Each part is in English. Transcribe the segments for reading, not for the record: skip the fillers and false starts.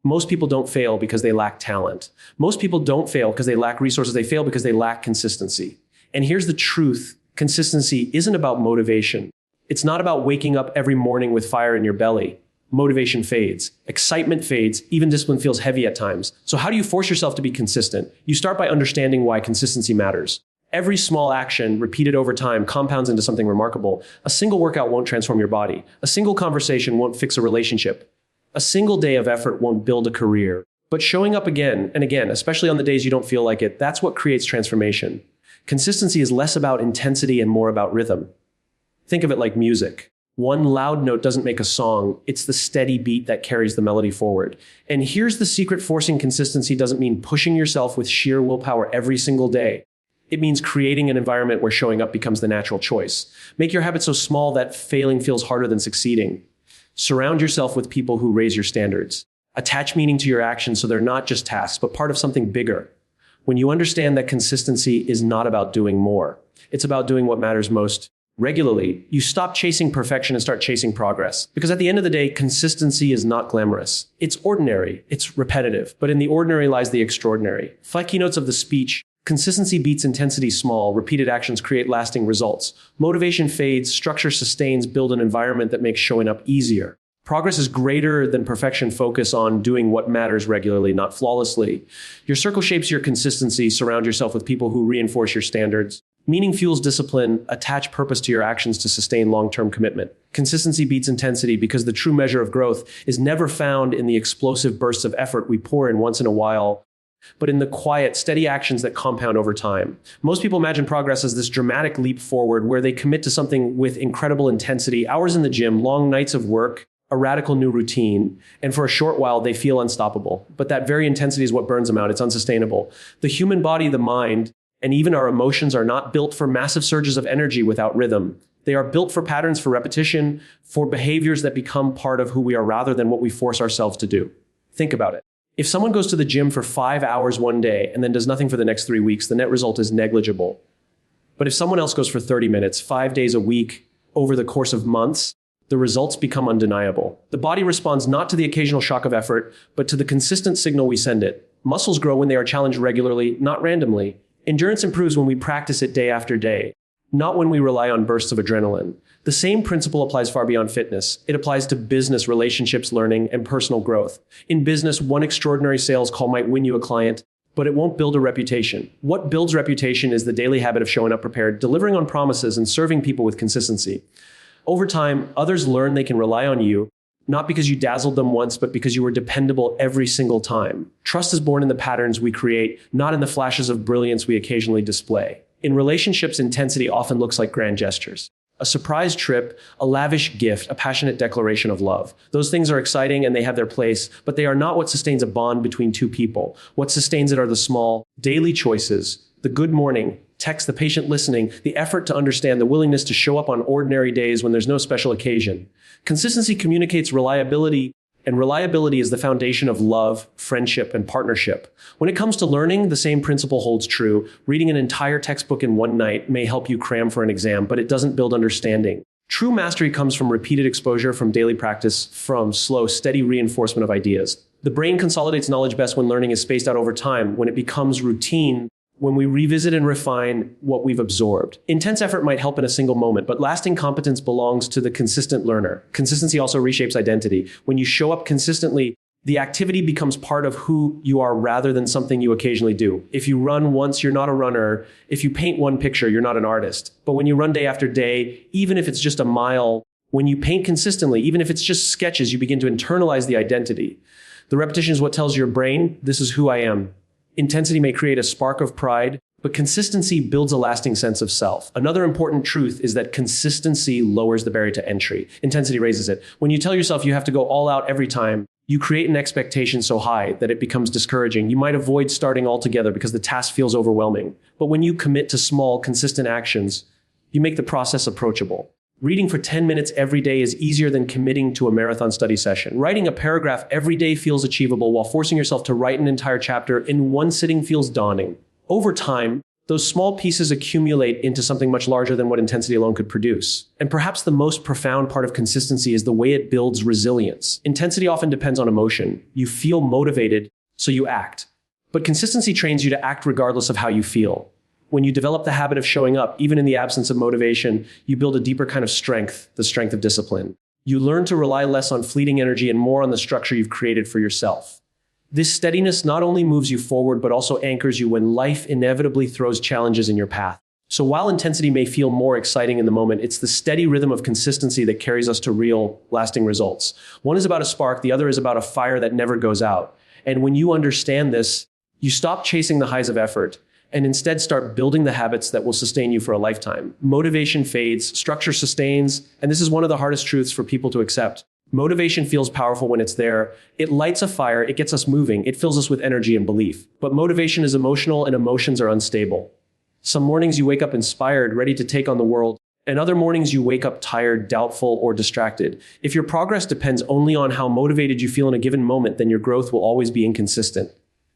Most people don't fail because they lack talent. Most people don't fail because they lack resources. They fail because they lack consistency. And here's the truth. Consistency isn't about motivation. It's not about waking up every morning with fire in your belly. Motivation fades. Excitement fades. Even discipline feels heavy at times. So how do you force yourself to be consistent? You start by understanding why consistency matters. Every small action repeated over time compounds into something remarkable. A single workout won't transform your body. A single conversation won't fix a relationship. A single day of effort won't build a career. But showing up again and again, especially on the days you don't feel like it, that's what creates transformation. Consistency is less about intensity and more about rhythm. Think of it like music. One loud note doesn't make a song. It's the steady beat that carries the melody forward. And here's the secret: forcing consistency doesn't mean pushing yourself with sheer willpower every single day. It means creating an environment where showing up becomes the natural choice. Make your habit so small that failing feels harder than succeeding. Surround yourself with people who raise your standards. Attach meaning to your actions so they're not just tasks, but part of something bigger. When you understand that consistency is not about doing more, it's about doing what matters most regularly, you stop chasing perfection and start chasing progress. Because at the end of the day, consistency is not glamorous. It's ordinary, it's repetitive, but in the ordinary lies the extraordinary. 5 keynotes of the speech: consistency beats intensity small, repeated actions create lasting results. Motivation fades, structure sustains, build an environment that makes showing up easier. Progress is greater than perfection. Focus on doing what matters regularly, not flawlessly. Your circle shapes your consistency. Surround yourself with people who reinforce your standards. Meaning fuels discipline. Attach purpose to your actions to sustain long-term commitment. Consistency beats intensity because the true measure of growth is never found in the explosive bursts of effort we pour in once in a while, but in the quiet, steady actions that compound over time. Most people imagine progress as this dramatic leap forward where they commit to something with incredible intensity, hours in the gym, long nights of work, a radical new routine, and for a short while they feel unstoppable. But that very intensity is what burns them out. It's unsustainable. The human body, the mind, and even our emotions are not built for massive surges of energy without rhythm. They are built for patterns, for repetition, for behaviors that become part of who we are rather than what we force ourselves to do. Think about it. If someone goes to the gym for 5 hours one day and then does nothing for the next 3 weeks, the net result is negligible. But if someone else goes for 30 minutes, 5 days a week, over the course of months, the results become undeniable. The body responds not to the occasional shock of effort, but to the consistent signal we send it. Muscles grow when they are challenged regularly, not randomly. Endurance improves when we practice it day after day, not when we rely on bursts of adrenaline. The same principle applies far beyond fitness. It applies to business, relationships, learning, and personal growth. In business, one extraordinary sales call might win you a client, but it won't build a reputation. What builds reputation is the daily habit of showing up prepared, delivering on promises, and serving people with consistency. Over time, others learn they can rely on you, not because you dazzled them once, but because you were dependable every single time. Trust is born in the patterns we create, not in the flashes of brilliance we occasionally display. In relationships, intensity often looks like grand gestures. A surprise trip, a lavish gift, a passionate declaration of love. Those things are exciting and they have their place, but they are not what sustains a bond between two people. What sustains it are the small, daily choices, the good morning text, the patient listening, the effort to understand, the willingness to show up on ordinary days when there's no special occasion. Consistency communicates reliability, and reliability is the foundation of love, friendship, and partnership. When it comes to learning, the same principle holds true. Reading an entire textbook in one night may help you cram for an exam, but it doesn't build understanding. True mastery comes from repeated exposure, from daily practice, from slow, steady reinforcement of ideas. The brain consolidates knowledge best when learning is spaced out over time, when it becomes routine, when we revisit and refine what we've absorbed. Intense effort might help in a single moment, but lasting competence belongs to the consistent learner. Consistency also reshapes identity. When you show up consistently, the activity becomes part of who you are rather than something you occasionally do. If you run once, you're not a runner. If you paint one picture, you're not an artist. But when you run day after day, even if it's just a mile, when you paint consistently, even if it's just sketches, you begin to internalize the identity. The repetition is what tells your brain, this is who I am. Intensity may create a spark of pride, but consistency builds a lasting sense of self. Another important truth is that consistency lowers the barrier to entry. Intensity raises it. When you tell yourself you have to go all out every time, you create an expectation so high that it becomes discouraging. You might avoid starting altogether because the task feels overwhelming. But when you commit to small, consistent actions, you make the process approachable. Reading for 10 minutes every day is easier than committing to a marathon study session. Writing a paragraph every day feels achievable, while forcing yourself to write an entire chapter in one sitting feels daunting. Over time, Those small pieces accumulate into something much larger than what intensity alone could produce. And perhaps the most profound part of consistency is the way it builds resilience. Intensity often depends on emotion. You feel motivated, so you act. But consistency trains you to act regardless of how you feel. When you develop the habit of showing up, even in the absence of motivation, you build a deeper kind of strength, the strength of discipline. You learn to rely less on fleeting energy and more on the structure you've created for yourself. This steadiness not only moves you forward, but also anchors you when life inevitably throws challenges in your path. So while intensity may feel more exciting in the moment, it's the steady rhythm of consistency that carries us to real, lasting results. One is about a spark, the other is about a fire that never goes out. And when you understand this, you stop chasing the highs of effort and instead start building the habits that will sustain you for a lifetime. Motivation fades, structure sustains, and this is one of the hardest truths for people to accept. Motivation feels powerful when it's there. It lights a fire, it gets us moving, it fills us with energy and belief. But motivation is emotional and emotions are unstable. Some mornings you wake up inspired, ready to take on the world, and other mornings you wake up tired, doubtful, or distracted. If your progress depends only on how motivated you feel in a given moment, then your growth will always be inconsistent.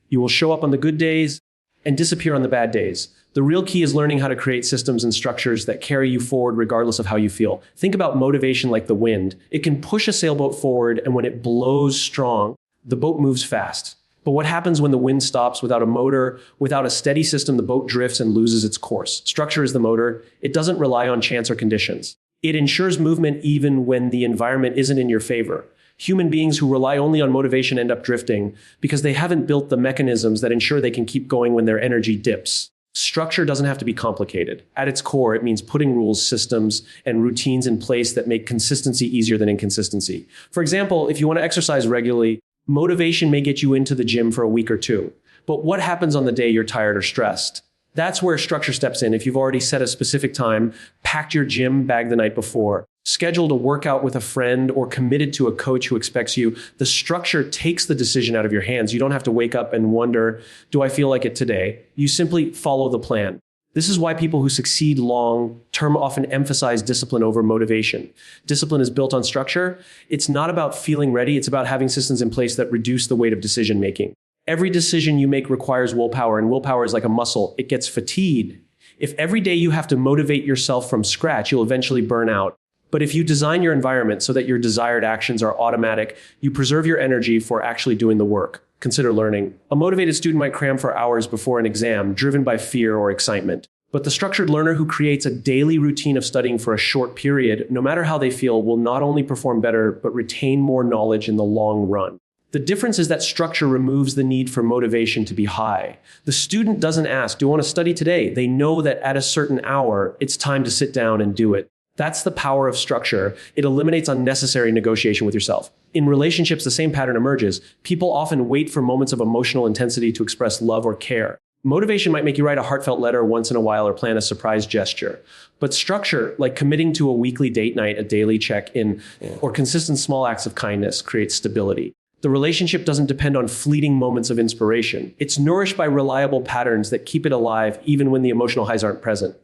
You will show up on the good days and disappear on the bad days. The real key is learning how to create systems and structures that carry you forward regardless of how you feel. Think about motivation like the wind. It can push a sailboat forward, and when it blows strong, the boat moves fast. But what happens when the wind stops without a motor, without a steady system, the boat drifts and loses its course. Structure is the motor. It doesn't rely on chance or conditions. It ensures movement even when the environment isn't in your favor. Human beings who rely only on motivation end up drifting because they haven't built the mechanisms that ensure they can keep going when their energy dips. Structure doesn't have to be complicated. At its core, it means putting rules, systems, and routines in place that make consistency easier than inconsistency. For example, if you want to exercise regularly, motivation may get you into the gym for a week or two. But what happens on the day you're tired or stressed? That's where structure steps in. If you've already set a specific time, packed your gym bag the night before, scheduled a workout with a friend, or committed to a coach who expects you, the structure takes the decision out of your hands. You don't have to wake up and wonder, do I feel like it today? You simply follow the plan. This is why people who succeed long-term often emphasize discipline over motivation. Discipline is built on structure. It's not about feeling ready. It's about having systems in place that reduce the weight of decision-making. Every decision you make requires willpower, and willpower is like a muscle. It gets fatigued. If every day you have to motivate yourself from scratch, you'll eventually burn out. But if you design your environment so that your desired actions are automatic, you preserve your energy for actually doing the work. Consider learning. A motivated student might cram for hours before an exam, driven by fear or excitement. But the structured learner who creates a daily routine of studying for a short period, no matter how they feel, will not only perform better, but retain more knowledge in the long run. The difference is that structure removes the need for motivation to be high. The student doesn't ask, do you want to study today? They know that at a certain hour, it's time to sit down and do it. That's the power of structure. It eliminates unnecessary negotiation with yourself. In relationships, the same pattern emerges. People often wait for moments of emotional intensity to express love or care. Motivation might make you write a heartfelt letter once in a while or plan a surprise gesture. But structure, like committing to a weekly date night, a daily check-in, or consistent small acts of kindness, creates stability. The relationship doesn't depend on fleeting moments of inspiration. It's nourished by reliable patterns that keep it alive even when the emotional highs aren't present.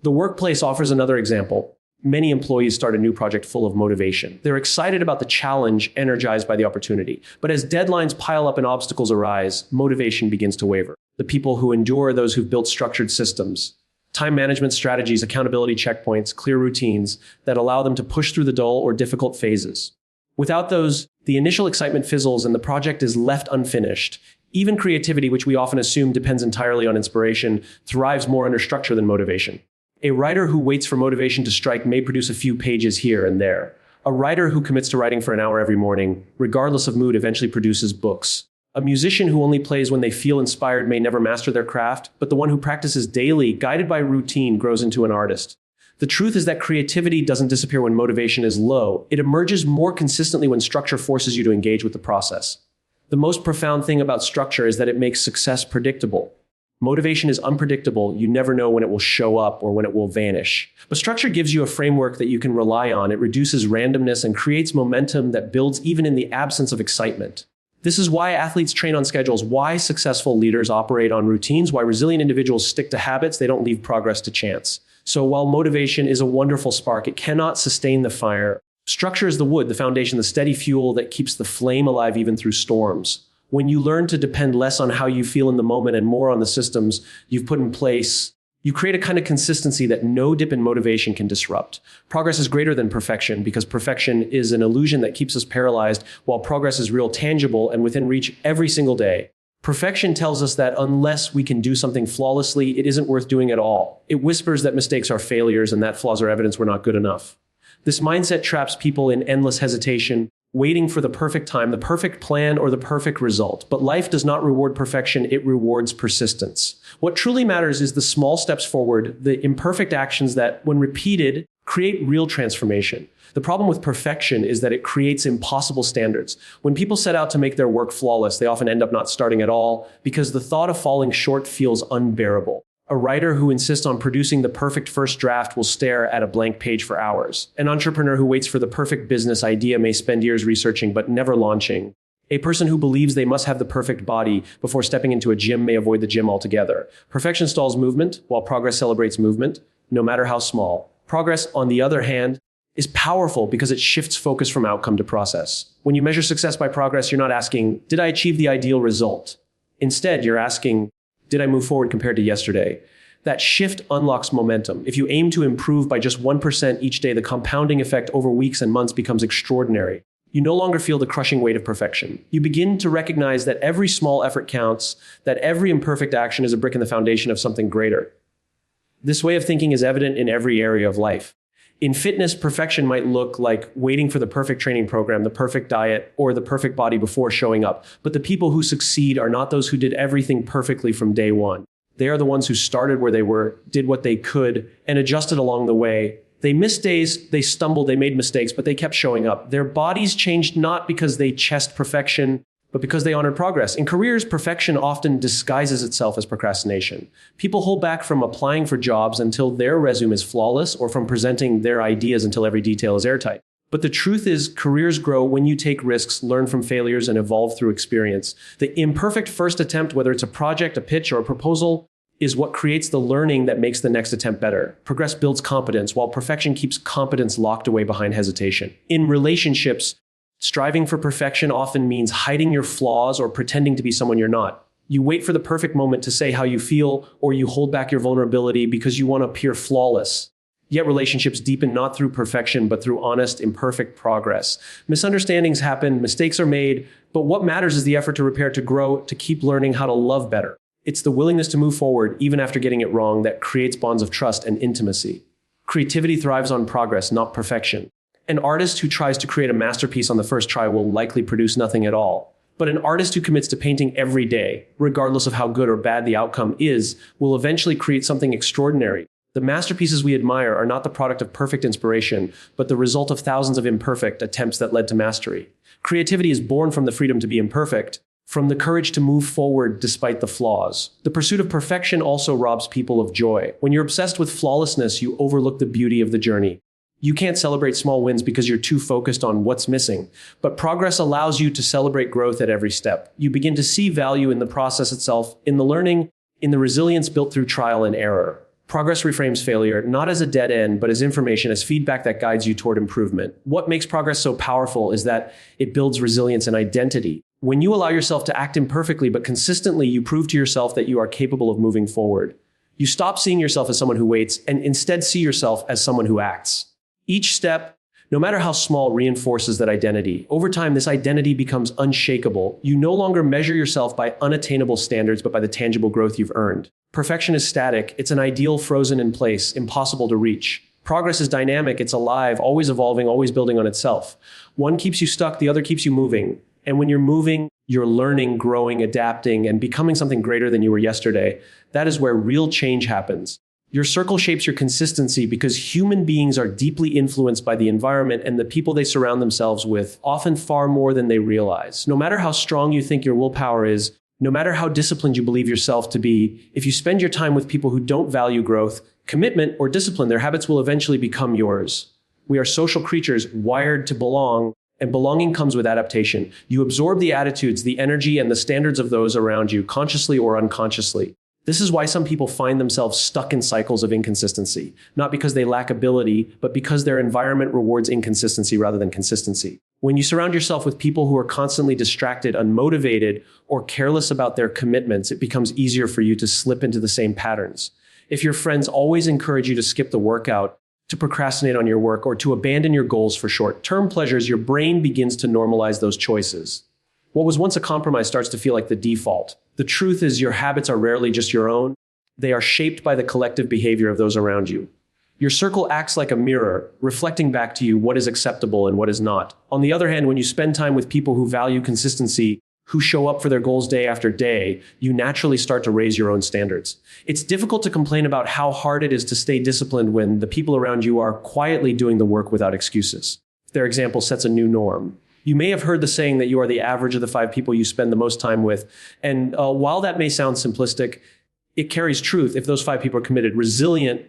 The workplace offers another example. Many employees start a new project full of motivation. They're excited about the challenge, energized by the opportunity. But as deadlines pile up and obstacles arise, motivation begins to waver. The people who endure are those who've built structured systems, time management strategies, accountability checkpoints, clear routines that allow them to push through the dull or difficult phases. Without those, the initial excitement fizzles and the project is left unfinished. Even creativity, which we often assume depends entirely on inspiration, thrives more under structure than motivation. A writer who waits for motivation to strike may produce a few pages here and there. A writer who commits to writing for an hour every morning, regardless of mood, eventually produces books. A musician who only plays when they feel inspired may never master their craft, but the one who practices daily, guided by routine, grows into an artist. The truth is that creativity doesn't disappear when motivation is low. It emerges more consistently when structure forces you to engage with the process. The most profound thing about structure is that it makes success predictable. Motivation is unpredictable. You never know when it will show up or when it will vanish. But structure gives you a framework that you can rely on. It reduces randomness and creates momentum that builds even in the absence of excitement. This is why athletes train on schedules, why successful leaders operate on routines, why resilient individuals stick to habits. They don't leave progress to chance. So while motivation is a wonderful spark, it cannot sustain the fire. Structure is the wood, the foundation, the steady fuel that keeps the flame alive even through storms. When you learn to depend less on how you feel in the moment and more on the systems you've put in place, you create a kind of consistency that no dip in motivation can disrupt. Progress is greater than perfection because perfection is an illusion that keeps us paralyzed, while progress is real, tangible, and within reach every single day. Perfection tells us that unless we can do something flawlessly, it isn't worth doing at all. It whispers that mistakes are failures and that flaws are evidence we're not good enough. This mindset traps people in endless hesitation, waiting for the perfect time, the perfect plan, or the perfect result. But life does not reward perfection, it rewards persistence. What truly matters is the small steps forward, the imperfect actions that, when repeated, create real transformation. The problem with perfection is that it creates impossible standards. When people set out to make their work flawless, they often end up not starting at all because the thought of falling short feels unbearable. A writer who insists on producing the perfect first draft will stare at a blank page for hours. An entrepreneur who waits for the perfect business idea may spend years researching but never launching. A person who believes they must have the perfect body before stepping into a gym may avoid the gym altogether. Perfection stalls movement, while progress celebrates movement, no matter how small. Progress, on the other hand, is powerful because it shifts focus from outcome to process. When you measure success by progress, you're not asking, did I achieve the ideal result? Instead, you're asking, did I move forward compared to yesterday? That shift unlocks momentum. If you aim to improve by just 1% each day, the compounding effect over weeks and months becomes extraordinary. You no longer feel the crushing weight of perfection. You begin to recognize that every small effort counts, that every imperfect action is a brick in the foundation of something greater. This way of thinking is evident in every area of life. In fitness, perfection might look like waiting for the perfect training program, the perfect diet, or the perfect body before showing up. But the people who succeed are not those who did everything perfectly from day one. They are the ones who started where they were, did what they could, and adjusted along the way. They missed days, they stumbled, they made mistakes, but they kept showing up. Their bodies changed not because they chased perfection, but because they honored progress. In careers, perfection often disguises itself as procrastination. People hold back from applying for jobs until their resume is flawless or from presenting their ideas until every detail is airtight. But the truth is, careers grow when you take risks, learn from failures, and evolve through experience. The imperfect first attempt, whether it's a project, a pitch, or a proposal, is what creates the learning that makes the next attempt better. Progress builds competence, while perfection keeps competence locked away behind hesitation. In relationships, striving for perfection often means hiding your flaws or pretending to be someone you're not. You wait for the perfect moment to say how you feel, or you hold back your vulnerability because you want to appear flawless. Yet relationships deepen not through perfection, but through honest, imperfect progress. Misunderstandings happen, mistakes are made, but what matters is the effort to repair, to grow, to keep learning how to love better. It's the willingness to move forward, even after getting it wrong, that creates bonds of trust and intimacy. Creativity thrives on progress, not perfection. An artist who tries to create a masterpiece on the first try will likely produce nothing at all. But an artist who commits to painting every day, regardless of how good or bad the outcome is, will eventually create something extraordinary. The masterpieces we admire are not the product of perfect inspiration, but the result of thousands of imperfect attempts that led to mastery. Creativity is born from the freedom to be imperfect, from the courage to move forward despite the flaws. The pursuit of perfection also robs people of joy. When you're obsessed with flawlessness, you overlook the beauty of the journey. You can't celebrate small wins because you're too focused on what's missing. But progress allows you to celebrate growth at every step. You begin to see value in the process itself, in the learning, in the resilience built through trial and error. Progress reframes failure not as a dead end, but as information, as feedback that guides you toward improvement. What makes progress so powerful is that it builds resilience and identity. When you allow yourself to act imperfectly but consistently, you prove to yourself that you are capable of moving forward. You stop seeing yourself as someone who waits and instead see yourself as someone who acts. Each step, no matter how small, reinforces that identity. Over time, this identity becomes unshakable. You no longer measure yourself by unattainable standards, but by the tangible growth you've earned. Perfection is static. It's an ideal frozen in place, impossible to reach. Progress is dynamic. It's alive, always evolving, always building on itself. One keeps you stuck, the other keeps you moving. And when you're moving, you're learning, growing, adapting, and becoming something greater than you were yesterday. That is where real change happens. Your circle shapes your consistency because human beings are deeply influenced by the environment and the people they surround themselves with, often far more than they realize. No matter how strong you think your willpower is, no matter how disciplined you believe yourself to be, if you spend your time with people who don't value growth, commitment, or discipline, their habits will eventually become yours. We are social creatures wired to belong, and belonging comes with adaptation. You absorb the attitudes, the energy, and the standards of those around you, consciously or unconsciously. This is why some people find themselves stuck in cycles of inconsistency, not because they lack ability, but because their environment rewards inconsistency rather than consistency. When you surround yourself with people who are constantly distracted, unmotivated, or careless about their commitments, it becomes easier for you to slip into the same patterns. If your friends always encourage you to skip the workout, to procrastinate on your work, or to abandon your goals for short-term pleasures, your brain begins to normalize those choices. What was once a compromise starts to feel like the default. The truth is, your habits are rarely just your own. They are shaped by the collective behavior of those around you. Your circle acts like a mirror, reflecting back to you what is acceptable and what is not. On the other hand, when you spend time with people who value consistency, who show up for their goals day after day, you naturally start to raise your own standards. It's difficult to complain about how hard it is to stay disciplined when the people around you are quietly doing the work without excuses. Their example sets a new norm. You may have heard the saying that you are the average of the 5 people you spend the most time with. And while that may sound simplistic, it carries truth. If those 5 people are committed, resilient,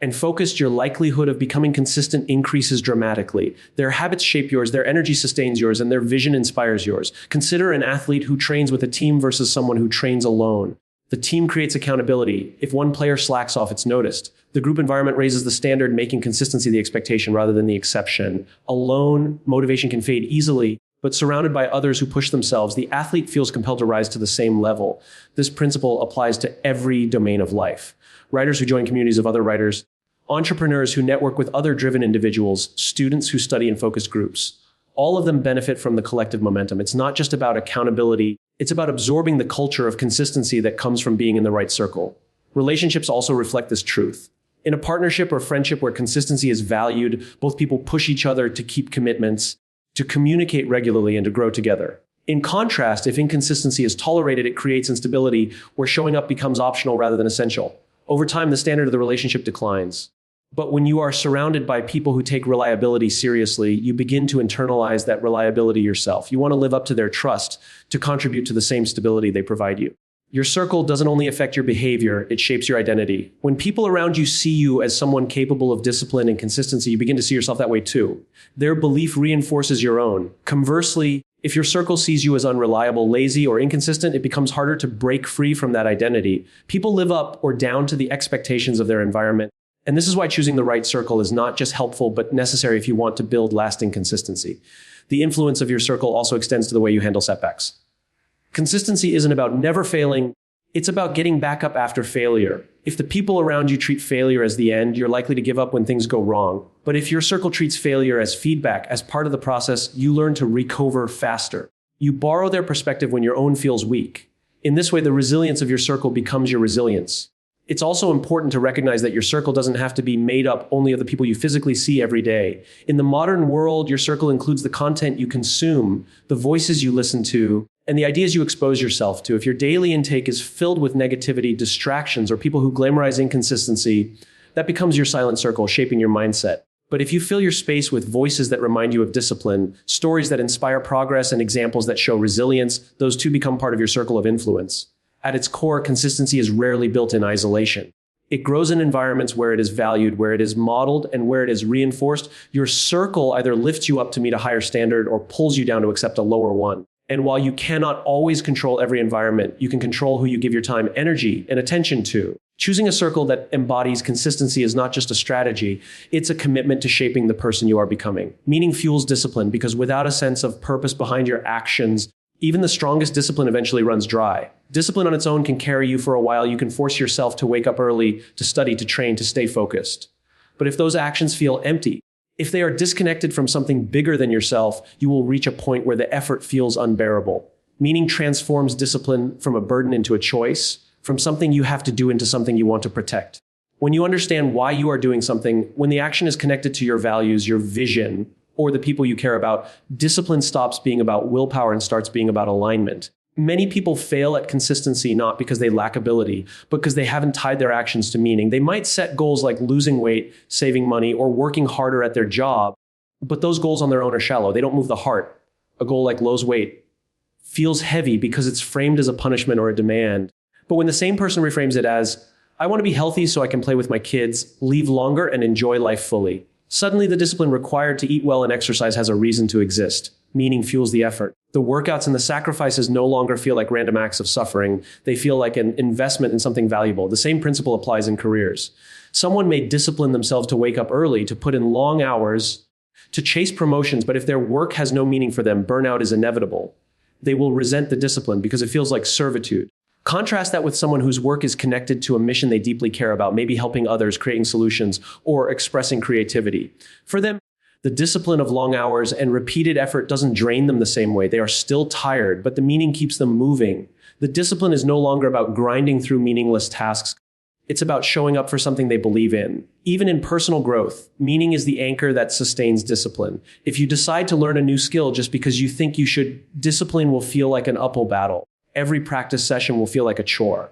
and focused, your likelihood of becoming consistent increases dramatically. Their habits shape yours, their energy sustains yours, and their vision inspires yours. Consider an athlete who trains with a team versus someone who trains alone. The team creates accountability. If one player slacks off, it's noticed. The group environment raises the standard, making consistency the expectation rather than the exception. Alone, motivation can fade easily, but surrounded by others who push themselves, the athlete feels compelled to rise to the same level. This principle applies to every domain of life. Writers who join communities of other writers, entrepreneurs who network with other driven individuals, students who study in focused groups. All of them benefit from the collective momentum. It's not just about accountability. It's about absorbing the culture of consistency that comes from being in the right circle. Relationships also reflect this truth. In a partnership or friendship where consistency is valued, both people push each other to keep commitments, to communicate regularly, and to grow together. In contrast, if inconsistency is tolerated, it creates instability where showing up becomes optional rather than essential. Over time, the standard of the relationship declines. But when you are surrounded by people who take reliability seriously, you begin to internalize that reliability yourself. You want to live up to their trust, to contribute to the same stability they provide you. Your circle doesn't only affect your behavior, it shapes your identity. When people around you see you as someone capable of discipline and consistency, you begin to see yourself that way too. Their belief reinforces your own. Conversely, if your circle sees you as unreliable, lazy, or inconsistent, it becomes harder to break free from that identity. People live up or down to the expectations of their environment. And this is why choosing the right circle is not just helpful, but necessary if you want to build lasting consistency. The influence of your circle also extends to the way you handle setbacks. Consistency isn't about never failing. It's about getting back up after failure. If the people around you treat failure as the end, you're likely to give up when things go wrong. But if your circle treats failure as feedback, as part of the process, you learn to recover faster. You borrow their perspective when your own feels weak. In this way, the resilience of your circle becomes your resilience. It's also important to recognize that your circle doesn't have to be made up only of the people you physically see every day. In the modern world, your circle includes the content you consume, the voices you listen to, and the ideas you expose yourself to. If your daily intake is filled with negativity, distractions, or people who glamorize inconsistency, that becomes your silent circle, shaping your mindset. But if you fill your space with voices that remind you of discipline, stories that inspire progress, and examples that show resilience, those too become part of your circle of influence. At its core, consistency is rarely built in isolation. It grows in environments where it is valued, where it is modeled, and where it is reinforced. Your circle either lifts you up to meet a higher standard or pulls you down to accept a lower one. And while you cannot always control every environment, you can control who you give your time, energy, and attention to. Choosing a circle that embodies consistency is not just a strategy, it's a commitment to shaping the person you are becoming. Meaning fuels discipline, because without a sense of purpose behind your actions, even the strongest discipline eventually runs dry. Discipline on its own can carry you for a while. You can force yourself to wake up early, to study, to train, to stay focused. But if those actions feel empty, if they are disconnected from something bigger than yourself, you will reach a point where the effort feels unbearable. Meaning transforms discipline from a burden into a choice, from something you have to do into something you want to protect. When you understand why you are doing something, when the action is connected to your values, your vision, or the people you care about, discipline stops being about willpower and starts being about alignment. Many people fail at consistency not because they lack ability, but because they haven't tied their actions to meaning. They might set goals like losing weight, saving money, or working harder at their job, but those goals on their own are shallow. They don't move the heart. A goal like lose weight feels heavy because it's framed as a punishment or a demand. But when the same person reframes it as, I want to be healthy so I can play with my kids, live longer, and enjoy life fully, suddenly the discipline required to eat well and exercise has a reason to exist. Meaning fuels the effort. The workouts and the sacrifices no longer feel like random acts of suffering. They feel like an investment in something valuable. The same principle applies in careers. Someone may discipline themselves to wake up early, to put in long hours, to chase promotions, but if their work has no meaning for them, burnout is inevitable. They will resent the discipline because it feels like servitude. Contrast that with someone whose work is connected to a mission they deeply care about, maybe helping others, creating solutions, or expressing creativity. For them, the discipline of long hours and repeated effort doesn't drain them the same way. They are still tired, but the meaning keeps them moving. The discipline is no longer about grinding through meaningless tasks. It's about showing up for something they believe in. Even in personal growth, meaning is the anchor that sustains discipline. If you decide to learn a new skill just because you think you should, discipline will feel like an uphill battle. Every practice session will feel like a chore.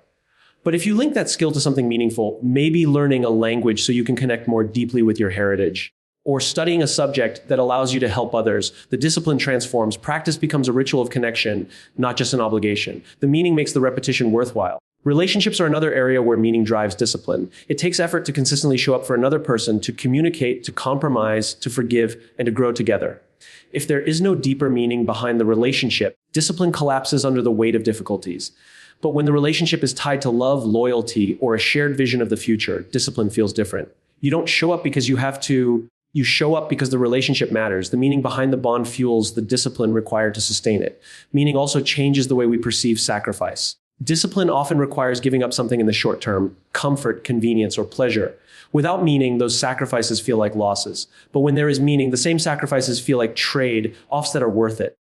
But if you link that skill to something meaningful, maybe learning a language so you can connect more deeply with your heritage, or studying a subject that allows you to help others, the discipline transforms. Practice becomes a ritual of connection, not just an obligation. The meaning makes the repetition worthwhile. Relationships are another area where meaning drives discipline. It takes effort to consistently show up for another person, to communicate, to compromise, to forgive, and to grow together. If there is no deeper meaning behind the relationship, discipline collapses under the weight of difficulties. But when the relationship is tied to love, loyalty, or a shared vision of the future, discipline feels different. You don't show up because you have to. You show up because the relationship matters. The meaning behind the bond fuels the discipline required to sustain it. Meaning also changes the way we perceive sacrifice. Discipline often requires giving up something in the short term, comfort, convenience, or pleasure. Without meaning, those sacrifices feel like losses. But when there is meaning, the same sacrifices feel like trade, offs that are worth it.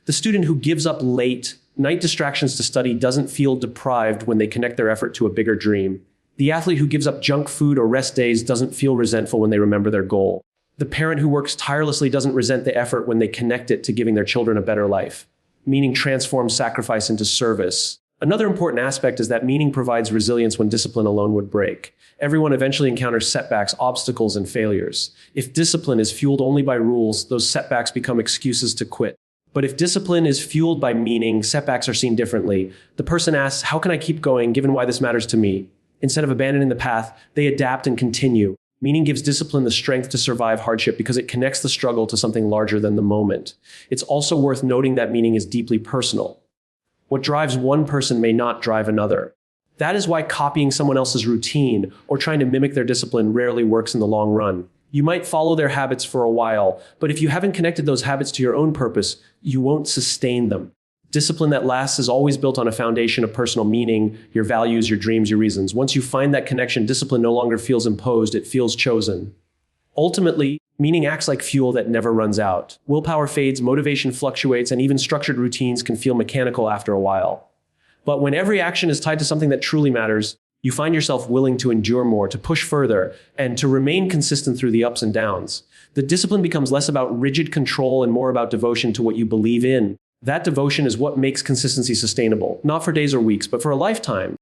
The student who gives up late, night distractions to study doesn't feel deprived when they connect their effort to a bigger dream. The athlete who gives up junk food or rest days doesn't feel resentful when they remember their goal. The parent who works tirelessly doesn't resent the effort when they connect it to giving their children a better life. Meaning transforms sacrifice into service. Another important aspect is that meaning provides resilience when discipline alone would break. Everyone eventually encounters setbacks, obstacles, and failures. If discipline is fueled only by rules, those setbacks become excuses to quit. But if discipline is fueled by meaning, setbacks are seen differently. The person asks, how can I keep going given why this matters to me? Instead of abandoning the path, they adapt and continue. Meaning gives discipline the strength to survive hardship because it connects the struggle to something larger than the moment. It's also worth noting that meaning is deeply personal. What drives one person may not drive another. That is why copying someone else's routine or trying to mimic their discipline rarely works in the long run. You might follow their habits for a while, but if you haven't connected those habits to your own purpose, you won't sustain them. Discipline that lasts is always built on a foundation of personal meaning, your values, your dreams, your reasons. Once you find that connection, discipline no longer feels imposed, it feels chosen. Ultimately, meaning acts like fuel that never runs out. Willpower fades, motivation fluctuates, and even structured routines can feel mechanical after a while. But when every action is tied to something that truly matters, you find yourself willing to endure more, to push further, and to remain consistent through the ups and downs. The discipline becomes less about rigid control and more about devotion to what you believe in. That devotion is what makes consistency sustainable, not for days or weeks, but for a lifetime.